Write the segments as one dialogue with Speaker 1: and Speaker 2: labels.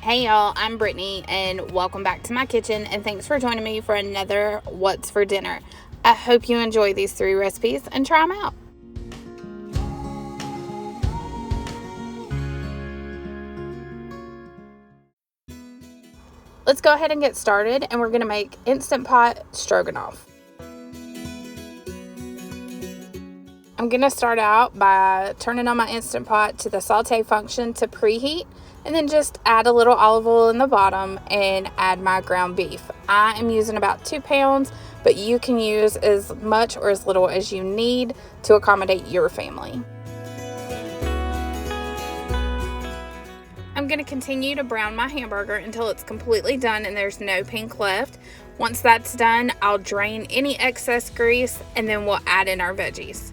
Speaker 1: Hey y'all, I'm Brittany and welcome back to my kitchen, and thanks for joining me for another What's for Dinner. I hope you enjoy these 3 recipes and try them out. Let's go ahead and get started, and we're going to make Instant Pot stroganoff. I'm going to start out by turning on my Instant Pot to the saute function to preheat, and then just add a little olive oil in the bottom and add my ground beef. I am using about 2 pounds, but you can use as much or as little as you need to accommodate your family. I'm going to continue to brown my hamburger until it's completely done and there's no pink left. Once that's done, I'll drain any excess grease and then we'll add in our veggies.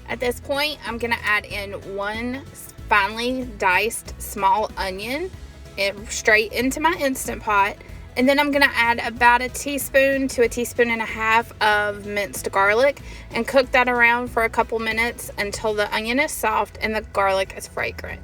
Speaker 1: At this point, I'm going to add in 1 finely diced small onion straight into my Instant Pot. And then I'm going to add about a teaspoon to a teaspoon and a half of minced garlic and cook that around for a couple minutes until the onion is soft and the garlic is fragrant.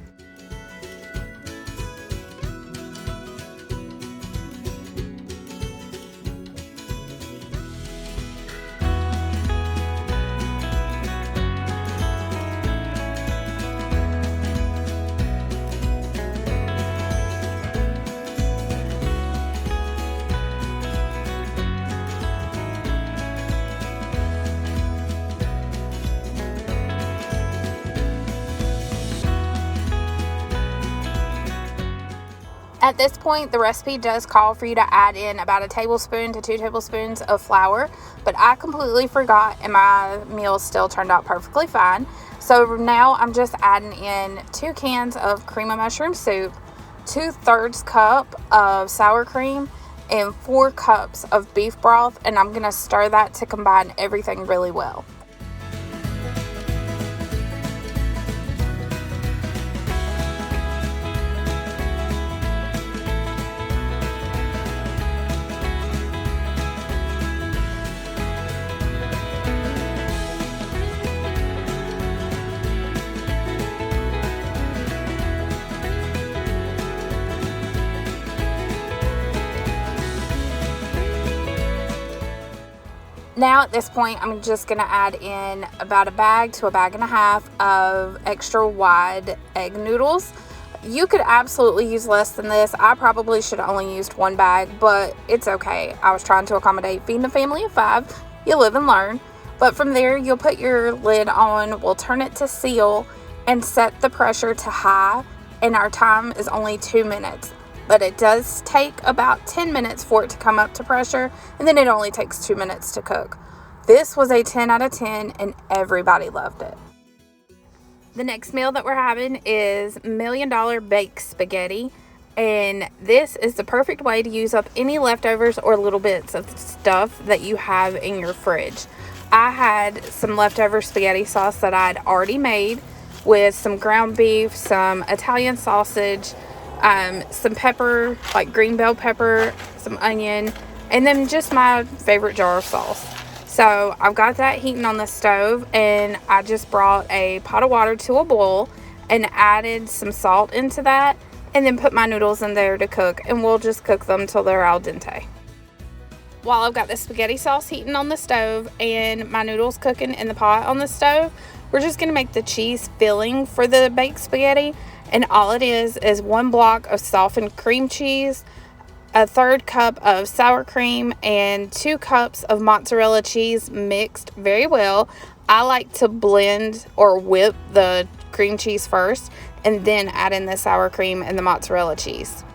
Speaker 1: At this point, the recipe does call for you to add in about a tablespoon to 2 tablespoons of flour, but I completely forgot and my meal still turned out perfectly fine. So now I'm just adding in 2 cans of cream of mushroom soup, 2/3 cup of sour cream, and 4 cups of beef broth, and I'm going to stir that to combine everything really well. Now at this point, I'm just going to add in about a bag to a bag and a half of extra wide egg noodles. You could absolutely use less than this. I probably should have only used 1 bag, but it's okay. I was trying to accommodate feeding a family of 5. You live and learn. But from there, you'll put your lid on, we'll turn it to seal, and set the pressure to high, and our time is only 2 minutes. But it does take about 10 minutes for it to come up to pressure, and then it only takes 2 minutes to cook. This was a 10 out of 10, and everybody loved it. The next meal that we're having is $1 Million baked spaghetti, and this is the perfect way to use up any leftovers or little bits of stuff that you have in your fridge. I had some leftover spaghetti sauce that I'd already made with some ground beef, some Italian sausage, some pepper, like green bell pepper, some onion, and then just my favorite jar of sauce. So I've got that heating on the stove, and I just brought a pot of water to a boil and added some salt into that, and then put my noodles in there to cook, and we'll just cook them till they're al dente. While I've got the spaghetti sauce heating on the stove and my noodles cooking in the pot on the stove, we're just going to make the cheese filling for the baked spaghetti. And all it is 1 block of softened cream cheese, a 1/3 cup of sour cream, and 2 cups of mozzarella cheese mixed very well. I like to blend or whip the cream cheese first and then add in the sour cream and the mozzarella cheese.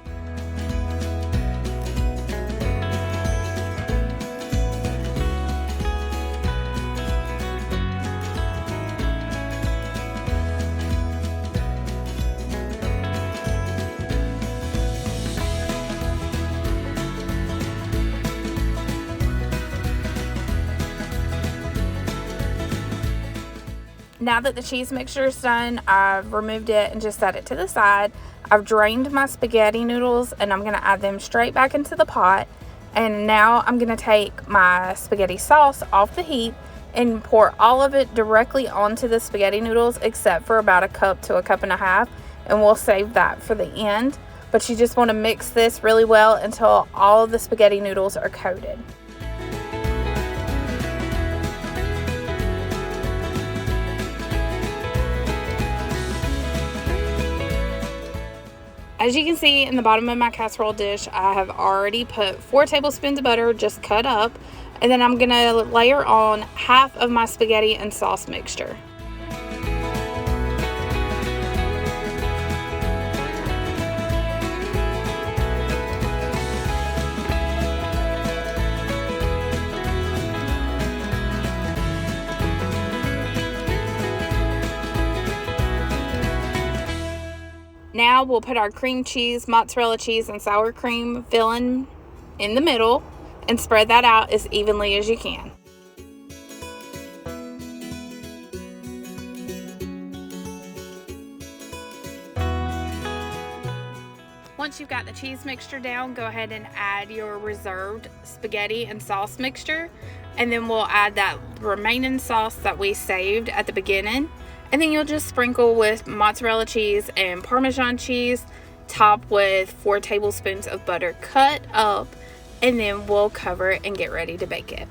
Speaker 1: Now that the cheese mixture is done, I've removed it and just set it to the side. I've drained my spaghetti noodles and I'm going to add them straight back into the pot. And now I'm going to take my spaghetti sauce off the heat and pour all of it directly onto the spaghetti noodles except for about a cup to a cup and a half. and we'll save that for the end. But you just want to mix this really well until all of the spaghetti noodles are coated. As you can see in the bottom of my casserole dish, I have already put 4 tablespoons of butter just cut up, and then I'm going to layer on half of my spaghetti and sauce mixture. Now we'll put our cream cheese, mozzarella cheese, and sour cream filling in the middle and spread that out as evenly as you can. Once you've got the cheese mixture down, go ahead and add your reserved spaghetti and sauce mixture, and then we'll add that remaining sauce that we saved at the beginning. And then you'll just sprinkle with mozzarella cheese and Parmesan cheese, top with 4 tablespoons of butter cut up, and then we'll cover it and get ready to bake it.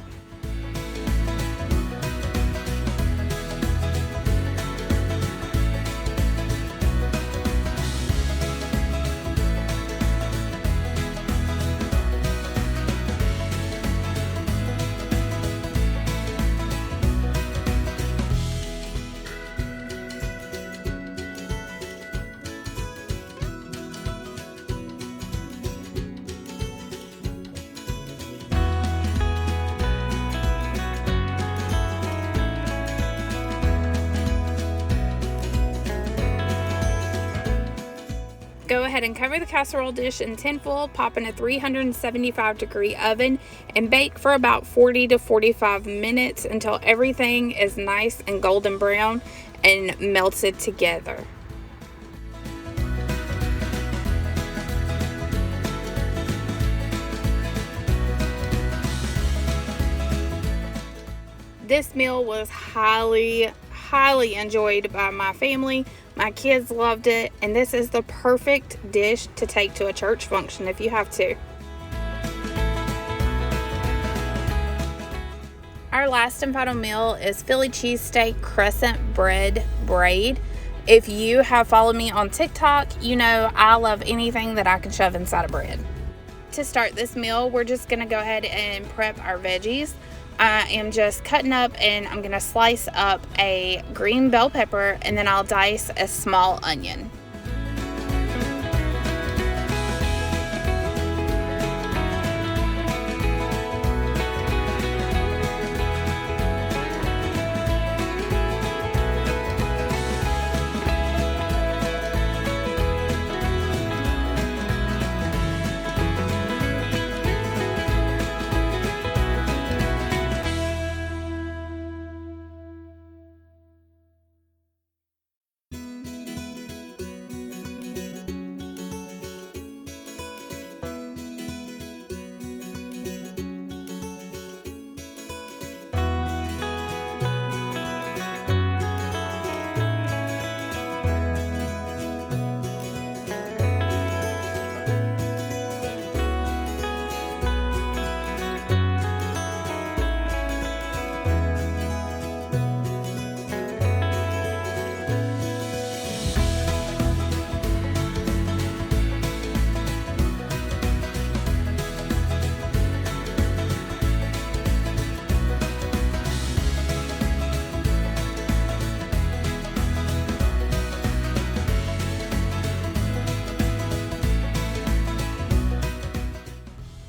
Speaker 1: Go ahead and cover the casserole dish in tinfoil, pop in a 375-degree oven, and bake for about 40 to 45 minutes until everything is nice and golden brown and melted together. This meal was highly enjoyed by my family. My kids loved it, and this is the perfect dish to take to a church function if you have to. Our last and final meal is Philly cheesesteak crescent bread braid. If you have followed me on TikTok, you know I love anything that I can shove inside of bread. To start this meal, we're just going to go ahead and prep our veggies. I am just cutting up, and I'm going to slice up a green bell pepper, and then I'll dice a small onion.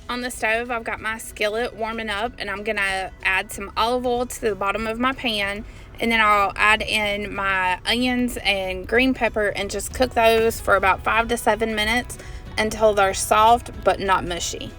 Speaker 1: On the stove, I've got my skillet warming up, and I'm gonna add some olive oil to the bottom of my pan, and then I'll add in my onions and green pepper and just cook those for about 5 to 7 minutes until they're soft but not mushy.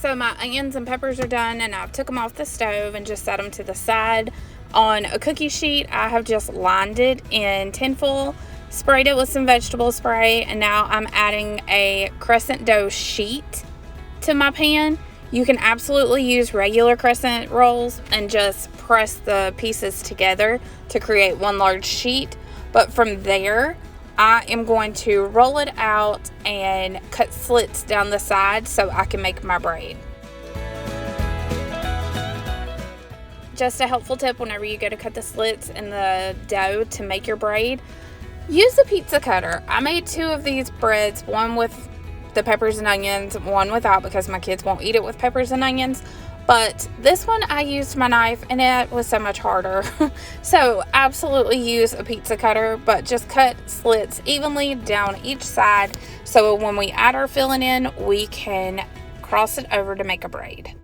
Speaker 1: So my onions and peppers are done, and I've took them off the stove and just set them to the side. On a cookie sheet, I have just lined it in tinfoil, sprayed it with some vegetable spray, and now I'm adding a crescent dough sheet to my pan. You can absolutely use regular crescent rolls and just press the pieces together to create one large sheet. But from there, I am going to roll it out and cut slits down the side so I can make my braid. Just a helpful tip whenever you go to cut the slits in the dough to make your braid, use a pizza cutter. I made 2 of these breads, one with the peppers and onions, one without because my kids won't eat it with peppers and onions. But this one I used my knife and it was so much harder. So absolutely use a pizza cutter, but just cut slits evenly down each side so when we add our filling in, we can cross it over to make a braid.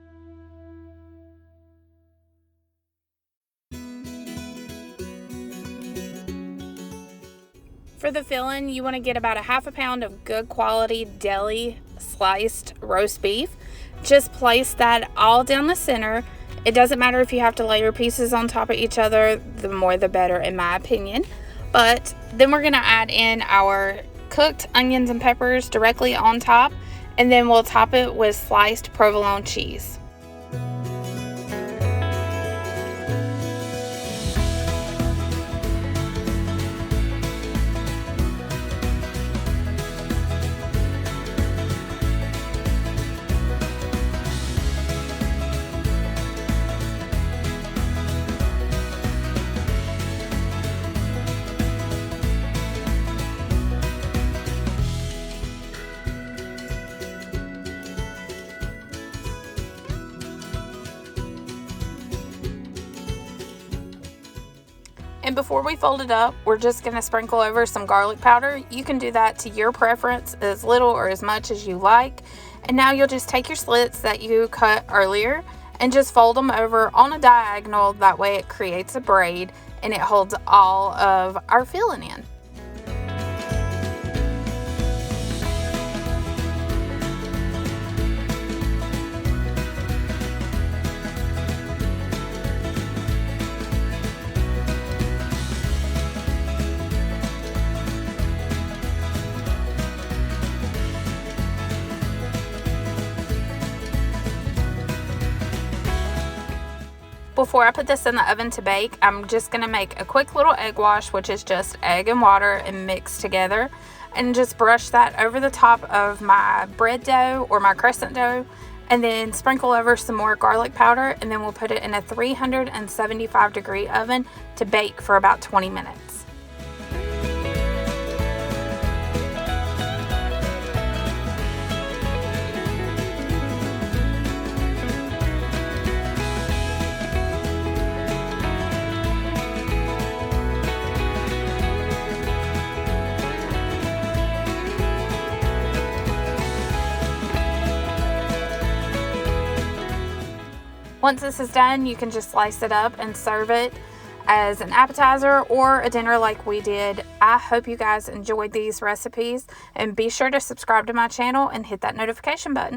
Speaker 1: For the filling, you want to get about a half a pound of good quality deli sliced roast beef. Just place that all down the center. It doesn't matter if you have to layer pieces on top of each other, the more the better in my opinion. But then we're going to add in our cooked onions and peppers directly on top, and then we'll top it with sliced provolone cheese. And before we fold it up, we're just going to sprinkle over some garlic powder. You can do that to your preference, as little or as much as you like. And now you'll just take your slits that you cut earlier and just fold them over on a diagonal. That way it creates a braid and it holds all of our filling in. Before I put this in the oven to bake, I'm just going to make a quick little egg wash, which is just egg and water and mix together, and just brush that over the top of my bread dough or my crescent dough, and then sprinkle over some more garlic powder, and then we'll put it in a 375-degree oven to bake for about 20 minutes. Once this is done, you can just slice it up and serve it as an appetizer or a dinner like we did. I hope you guys enjoyed these recipes, and be sure to subscribe to my channel and hit that notification button.